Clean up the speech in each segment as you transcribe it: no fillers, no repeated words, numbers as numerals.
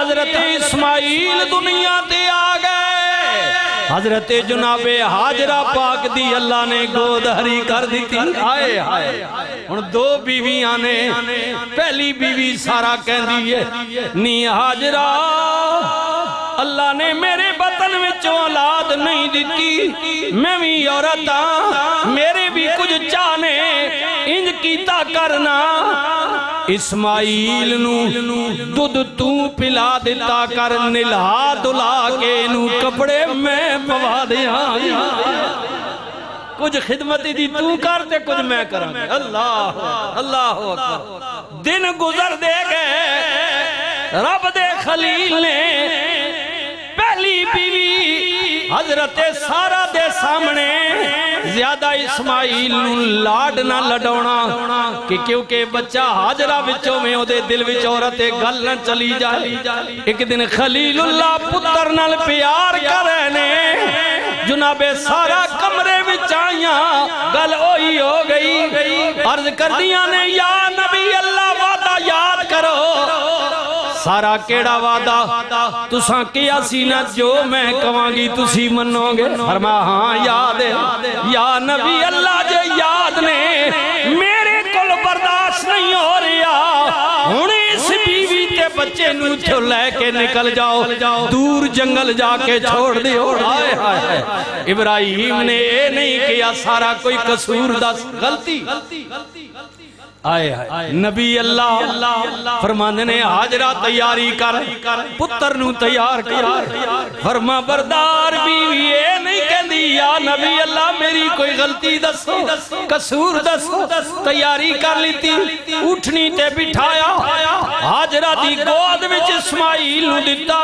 हजरत इस्माइल दुनिया ते आ गए। हजरत जनाबे हाजरा पाक दी अल्लाह ने गोद हरी कर दी। हाय हाय हुण दो बीवियां ने। पहली बीवी सारा कहंदी है नी हाजरा अल्लाह ने मेरे बतन विचों औलाद नहीं दिती, मैं भी औरत हां, मेरे भी कुछ चाहने, इंज कीता करना इस्माइल नू दुध तू पिला दिता कर, निला दुला के नू कपड़े मैं पवा दिया। कुछ खिदमत दी तू कर ते कुछ मैं करा। अल्लाह अल्लाह अकबर। दिन गुजर दे गए। रब दे खलील ने पहली बीवी हजरत सारा दे सामने ज्यादा इस्माइल नू लाड ना लडाउना कि क्योंकि बच्चा हाजरा विचों में ओदे दिल विच औरत गल न चली जाए। एक दिन खलीलुल्लाह पुत्र नाल प्यार करे ने। जनाबे सारा कमरे विच आईया, गल ओही हो गई। अर्ज करदियां ने या नबी अल्लाह वादा याद करो। सारा केड़ा वादा? तुसा किया सी ना जो मैं कवांगी तुसी मनोगे। फरमाया हां याद है। या नबी अल्लाह जे याद ने मेरे कोल बर्दाश्त नहीं हो रहा। हुण इस बीवी ते बच्चे नू इत्थों लेके निकल जाओ, दूर जंगल जाके छोड़ दियो। हाय हाय इब्राहिम ने ये नहीं किया सारा कोई कसूर दस गलती। आए आए नबी अल्लाह फरमाने ने हाजरा तैयारी कर, पुत्र नू तैयार कर। फरमा बरदार बीवी ये नहीं कहती या नबी अल्लाह मेरी कोई गलती दसो, कसूर दसो। तैयारी कर लीती, उठनी ते बिठाया, हाजरा दी गोद विच इस्माइल नू दिता।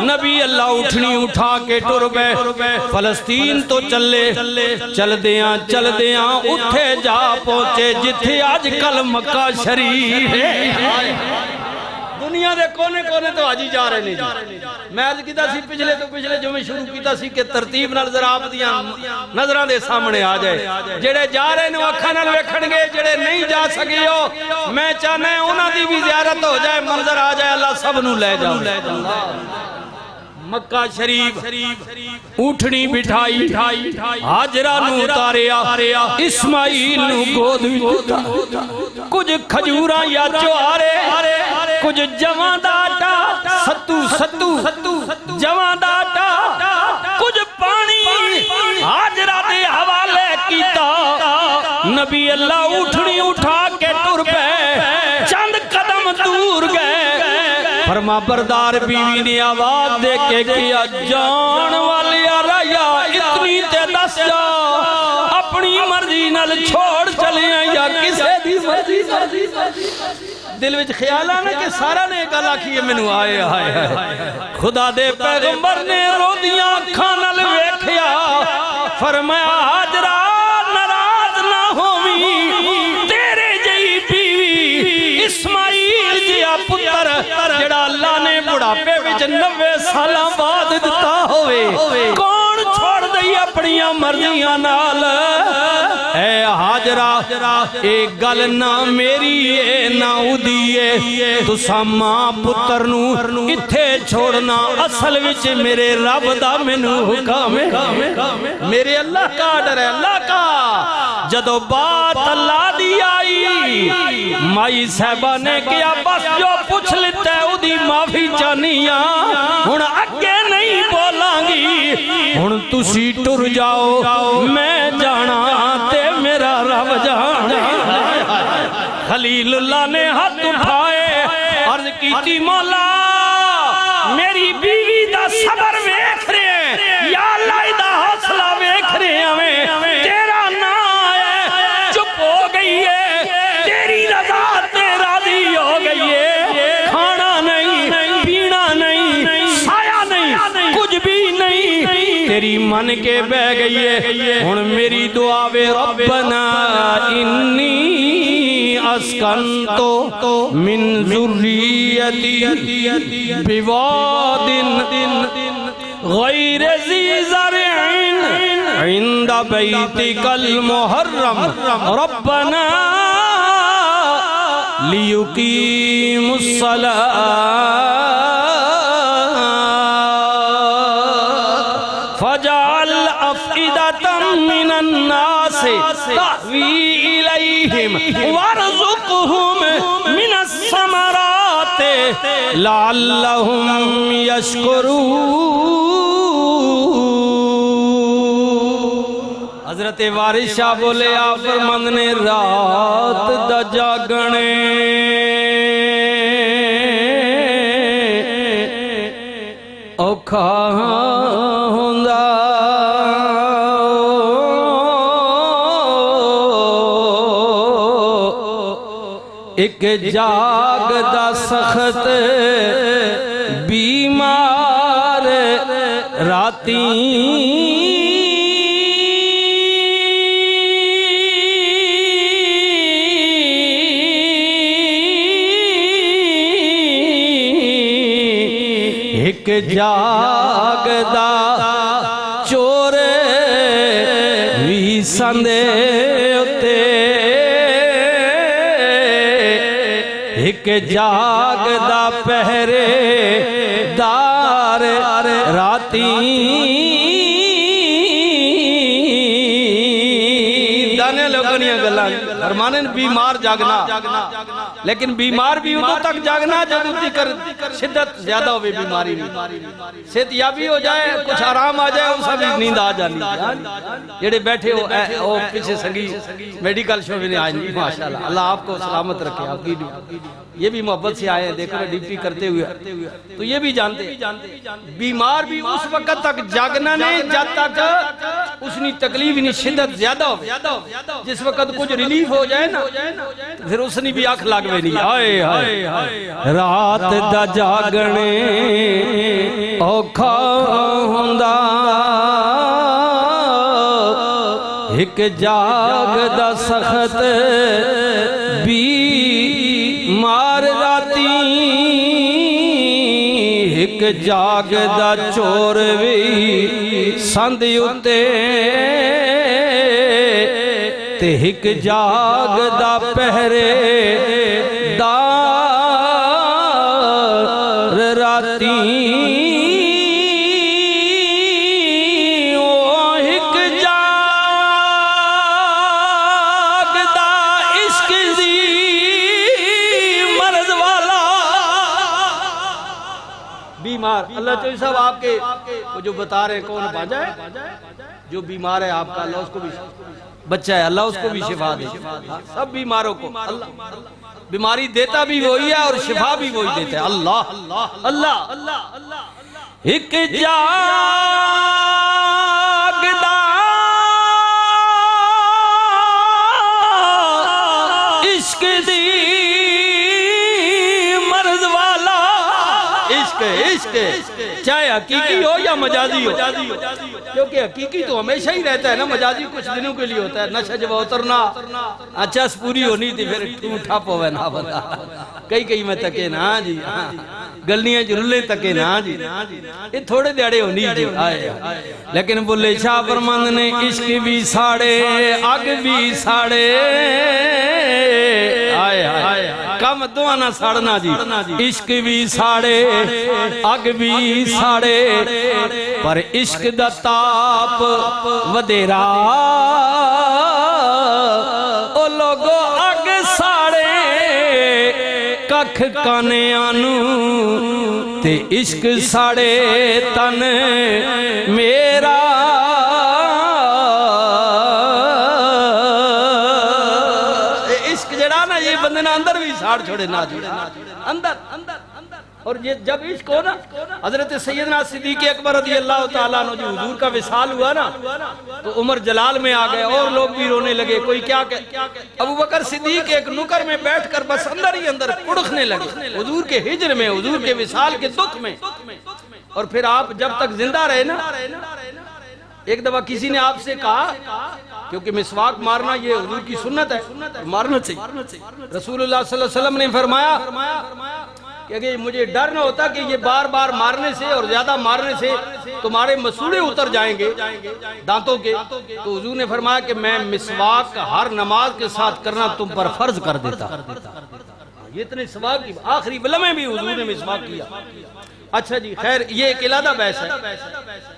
नबी अल्लाह उठनी उठा के टुर गए। फलस्तीन तो चले चलदियां उथे जा पहुंचे जिथे अजकल मक्का शरीफ है। दुनिया के कोने कोने तो आज ही जा रहे हैं। मैं अज किया पिछले तो पिछले जो मैं शुरू किया सी कि तरतीब नाल जरा आप दियां नजरां दे सामने आ जाए। जेड़े जा रहे ने अखां नाल वेखणगे, जेड़े नहीं जा सके हो मैं चाहना उन्हां दी भी ज़ियारत हो जाए, मंजर आ जाए। अल्लाह सब नू ले जाओ। मक्का शरीफ उठनी बिठाई, हाजरा नू उतारिया, इस्माइल नू गोद विच कुछ खजूरा या चुआरे, कुछ जवां दा आटा, सत्तू जवां दा आटा, कुछ पानी हाजरा दे हवाले कीता। नबी अल्लाह उठनी उठा के टुर पे, चंद कदम दूर गए। फरमा बरदार बीवी ने आवाज दे के किया जान वाली या इतनी ते दस जा, अपनी मर्जी नाल छोड़ चले या किसे दी मर्जी। दिल विच ख्याल आना कि सारा ने गल आखी है मैनू। आए हाय खुदा दे पैगंबर ने रोदियां अखां नाल वेखिया। फरमाया हाजरा नाराज ना होवी, तेरे जई बीवी इस्माइल जिया पुत्र जेड़ा अल्लाह ने बुढ़ापे विच 90 साल बाद दिता होवे, कौन छोड़ दई अपनी मर्जियां नाल। ए हाजरा एक गल ना मेरी है ना उदी है, तुसा मां पुत्र नू इत्थे छोड़ना असल विच मेरे रब दा मैनू हुक्म है, मेरे अल्लाह का डर है। अल्लाह का जदों बात अल्लाह दी आई, माई साहबा ने किया बस जो पूछ लिता उदी माफी चाहनिया, हुण अगे नहीं बोलांगी, हुण तुसी टुर जाओ, मैं जाना ते मेरा रब जाना। खलीलुल्लाह ने हाथ उठाए, अर्ज कीती मौला मेरी बीवी दा सबर वेख रहे, या अल्लाह दा हौसला वेख रहे हमें, तेरा नाम है चुप हो गई है, तेरी रजा ते राजी हो गई है, खाना नहीं पीना नहीं साया नहीं कुछ भी नहीं, तेरी मन के बह गई है। हुण मेरी दुआ वे रब्बना इन्नी अस्कंतो मिन ज़ुर्रियती बिवादिन गैर ज़ी ज़रअइन इंद बैतिकल मुहर्रम रब्बना लियुकीमुस्सलाह से तावी इलैहिम वरज़ुक़हुम मिनस समराते लअल्लहुम यशकुरून। हजरत वारिस शाह बोले आप फरमांद ने रात दा जागणे औखा हुंदा एक जागदा सख्त बीमार राती एक जागदा चोर भी संदे उते एक जागदा पहरेदार राती दाने लोगनिया गल्ला फरमाने बीमार जागना लेकिन बीमार भी उदों तक जागना जब उसकी शिद्दत ज्यादा हो बीमारी में सेहत याबी हो जाए कुछ आराम आ जाए उस भी नींद आ जानी जेडे बैठे हो पीछे संगी मेडिकल शो में आज माशाल्लाह अल्लाह आपको सलामत रखे आपकी ये भी मोहब्बत से आए देखो ड्यूटी करते हुए तो ये भी जानते बीमार भी उस वक्त तक जागना नहीं जब तक उसकी तकलीफ नहीं शिद्दत ज्यादा हो जिस वक्त कुछ रिलीफ हो जाए ना फिर उसने भी आंख लागवे नहीं हाय हाय रात दा जागने औखा हुंदा एक जागदा सख्त बीमार राती एक जागदा चोर भी संद उते ते एक जागदा पहरेदार राती अल्लाह चौधरी साहब आपके वो जो बता रहे कौन बाजा है जो बीमार है आपका अल्लाह उसको भी बच्चा है अल्लाह उसको भी शिफा दे सब बीमारों को अल्लाह बीमारी देता भी वही है और शिफा भी वही देता है अल्लाह अल्लाह अल्लाह एक जागदा इश्क दी मर्द वाला इश्क इश्क चाहे हकीकी हो या मजाजी हो क्योंकि हकीकी तो हमेशा ही रहता है ना मजाजी कुछ दिनों के लिए होता है नशा जब उतरना अच्छा पूरी होनी थी फिर ठप होवे ना बंदा कई में तके ना जी गलियां जुल्ले तके ना जी ये थोड़े दिहाड़े होनी जी लेकिन बुल्ले शाह फरमांद ने इश्क भी साड़े अग भी साड़े आए आए कम दुआ ना साड़ना जी इश्क भी साड़े अग भी साड़े पर इश्क दा ताप वदेरा ओ लोगो अग साड़े कख काने आनू ते इश्क साड़े तन मेरा इश्क जड़ा ना ये बंदे ना अंदर भी साड़ छोड़े ना अंदर अंदर और ये जब इश्क हो ना हजरत सैयदना सिद्दीक़ अकबर रज़ी अल्लाह ताला अन्हु जो हुजूर का विसाल हुआ ना तो उमर जलाल में आ गए और लोग भी रोने लगे कोई क्या अबू बकर सिद्दीक़ एक नुकर में बैठकर बस अंदर ही अंदर कुड़खने लगे हुजूर के हिज्र में हुजूर के विसाल के दुख में और फिर आप जब तक जिंदा रहे ना एक दफा किसी ने आपसे कहा क्योंकि मिसवाक मारना ये हुजूर की सुन्नत है मारना चाहिए रसूलुल्लाह सल्लल्लाहु अलैहि वसल्लम ने फरमाया कि मुझे डर न होता कि ये बार बार मारने से और ज्यादा मारने से तुम्हारे मसूड़े उतर जाएंगे दांतों के तो हुजूर ने फरमाया कि मैं मिसवाक हर नमाज के साथ करना तुम पर फर्ज कर देता ये इतने सवाब की आखिरी लम्हे भी हुजूर ने मिसवाक किया अच्छा जी खैर ये एक इलादा बहस है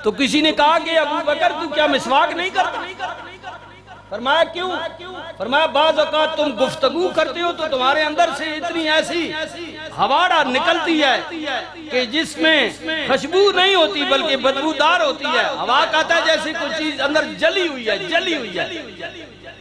तो किसी ने कहा कि अबू बकर तू क्या मिसवाक नहीं करता फरमाया क्यों? फरमाया बाज़ औक़ात तुम गुफ्तगू करते हो तो तुम्हारे अंदर से इतनी ऐसी हवा निकलती है कि जिसमें खुशबू नहीं होती बल्कि बदबूदार होती है। हवा कहता है जैसी कोई चीज अंदर जली हुई है, जली हुई है।